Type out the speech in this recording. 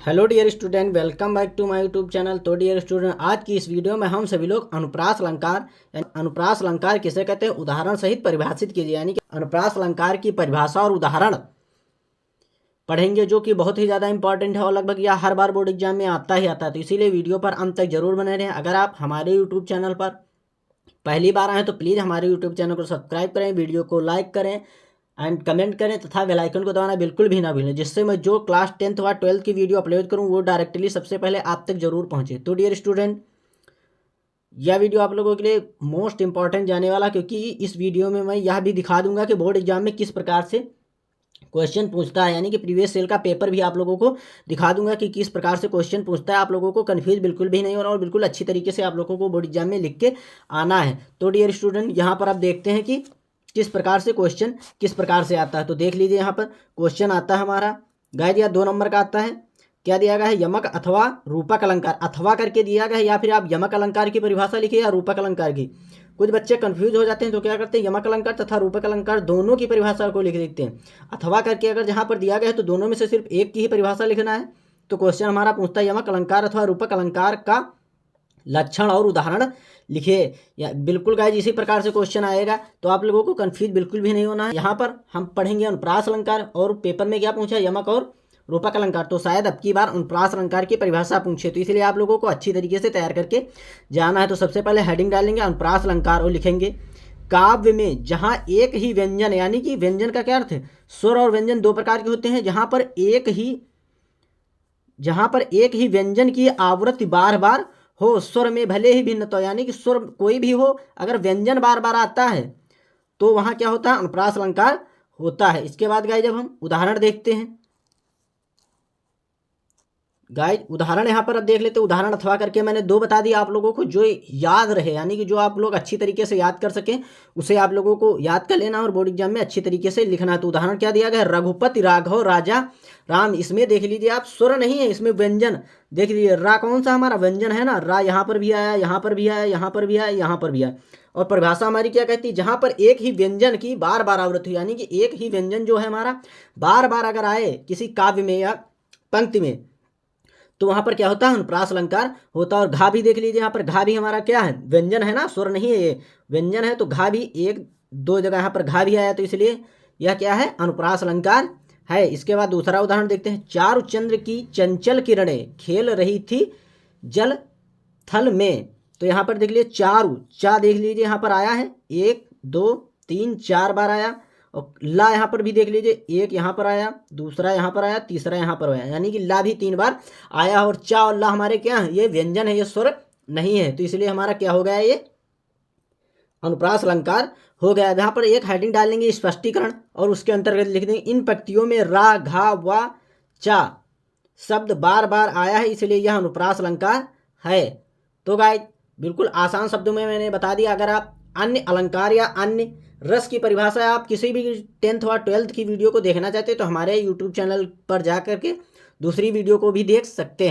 Hello dear student, welcome back to my YouTube channel. तो dear student, आज की इस वीडियो में हम सभी लोग अनुप्रास अलंकार अनुप्रास अलंकार किसे कहते हैं उदाहरण सहित परिभाषित कीजिए, यानी कि अनुप्रास अलंकार की परिभाषा और उदाहरण पढ़ेंगे, जो कि बहुत ही ज़्यादा इंपॉर्टेंट है और लगभग यह हर बार बोर्ड एग्जाम में आता ही आता है। तो इसीलिए वीडियो पर अंत तक जरूर बने रहें। अगर आप हमारे यूट्यूब चैनल पर पहली बार आए तो प्लीज़ हमारे यूट्यूब चैनल को सब्सक्राइब करें, वीडियो को लाइक करें एंड कमेंट करें तथा बेल आइकन को दबाना बिल्कुल भी ना भूलें, जिससे मैं जो क्लास 10th व 12th की वीडियो अपलोड करूं वो डायरेक्टली सबसे पहले आप तक जरूर पहुंचे। तो डियर स्टूडेंट, यह वीडियो आप लोगों के लिए मोस्ट इंपॉर्टेंट जाने वाला, क्योंकि इस वीडियो में मैं यह भी दिखा दूंगा कि बोर्ड एग्जाम में किस प्रकार से क्वेश्चन पूछता है, यानी कि प्रीवियस सेल का पेपर भी आप लोगों को दिखा दूंगा कि किस प्रकार से क्वेश्चन पूछता है। आप लोगों को कन्फ्यूज बिल्कुल भी नहीं होना और बिल्कुल अच्छी तरीके से आप लोगों को बोर्ड एग्जाम में लिख के आना है। तो डियर स्टूडेंट, यहाँ पर आप देखते हैं कि किस प्रकार से क्वेश्चन किस प्रकार से आता है। तो देख लीजिए, यहाँ पर क्वेश्चन आता है हमारा गाइड या 2 नंबर का आता है। क्या दिया गया है? यमक अथवा रूपक अलंकार, अथवा करके दिया गया है, या फिर आप यमक अलंकार की परिभाषा लिखिए या रूपक अलंकार की। कुछ बच्चे कंफ्यूज हो जाते हैं तो क्या करते हैं, यमक अलंकार तथा रूपक अलंकार दोनों की परिभाषा को लिख देते हैं। अथवा करके अगर जहाँ पर दिया गया है तो दोनों में से सिर्फ एक की ही परिभाषा लिखना है। तो क्वेश्चन हमारा पूछता है यमक अलंकार अथवा रूपक अलंकार का लक्षण और उदाहरण लिखिए। या बिल्कुल गाइज इसी प्रकार से क्वेश्चन आएगा, तो आप लोगों को कंफ्यूज बिल्कुल भी नहीं होना है। यहाँ पर हम पढ़ेंगे अनुप्रास अलंकार, और पेपर में क्या पूछा, यमक और रूपक अलंकार। तो शायद अब की बार अनुप्रास अलंकार की परिभाषा पूछे, तो इसलिए आप लोगों को अच्छी तरीके से तैयार करके जाना है। तो सबसे पहले हेडिंग डालेंगे अनुप्रास अलंकार और लिखेंगे काव्य में जहाँ एक ही व्यंजन, यानी कि व्यंजन का क्या अर्थ है, स्वर और व्यंजन दो प्रकार के होते हैं। जहाँ पर एक ही व्यंजन की आवृत्ति बार बार हो, स्वर में भले ही भिन्नता, यानी कि स्वर कोई भी हो, अगर व्यंजन बार बार आता है तो वहां क्या होता है, अनुप्रास अलंकार होता है। इसके बाद गाइज जब हम उदाहरण देखते हैं, गाइज उदाहरण यहाँ पर अब देख लेते हैं। उदाहरण अथवा करके मैंने 2 बता दिया आप लोगों को, जो याद रहे, यानी कि जो आप लोग अच्छी तरीके से याद कर सकें उसे आप लोगों को याद कर लेना और बोर्ड एग्जाम में अच्छी तरीके से लिखना है। तो उदाहरण क्या दिया गया, रघुपति राघव राजा राम। इसमें देख लीजिए आप, स्वर नहीं है, इसमें व्यंजन। देख लीजिए रा कौन सा हमारा व्यंजन है ना, रा यहाँ पर भी आया, यहाँ पर भी आया, यहाँ पर भी आया, यहाँ पर भी आया। और परिभाषा हमारी क्या कहती है, जहाँ पर एक ही व्यंजन की बार बार आवृत्ति, यानी कि एक ही व्यंजन जो है हमारा बार बार अगर आए किसी काव्य में या पंक्ति में, तो वहां पर क्या होता है, अनुप्रास अलंकार होता है। और घा भी देख लीजिए, यहाँ पर घा भी हमारा क्या है, व्यंजन है ना, स्वर नहीं है, ये व्यंजन है। तो घा भी 1-2 जगह यहाँ पर घा भी आया, तो इसलिए यह क्या है, अनुप्रास अलंकार है। इसके बाद दूसरा उदाहरण देखते हैं। चारु चंद्र की चंचल किरणें खेल रही थी जल थल में। तो यहाँ पर देख लीजिए चारु, चा देख लीजिए यहाँ पर आया है 1 2 3 4 बार आया। और ला यहाँ पर भी देख लीजिए, एक यहाँ पर आया, दूसरा यहाँ पर आया, तीसरा यहाँ पर आया, यानी कि ला भी 3 बार आया। और चा और ला हमारे क्या है, ये व्यंजन है, ये स्वर नहीं है, तो इसलिए हमारा क्या हो गया, ये अनुप्रास अलंकार हो गया। यहाँ पर एक हेडिंग डालेंगे स्पष्टीकरण, और उसके अंतर्गत लिख देंगे इन पंक्तियों में रा घा व चा शब्द बार बार आया है, इसलिए यह अनुप्रास अलंकार है। तो गाइस बिल्कुल आसान शब्दों में मैंने बता दिया। अगर आप अन्य अलंकार या अन्य रस की परिभाषा आप किसी भी 10th और 12th की वीडियो को देखना चाहते हैं तो हमारे यूट्यूब चैनल पर जा करके दूसरी वीडियो को भी देख सकते हैं।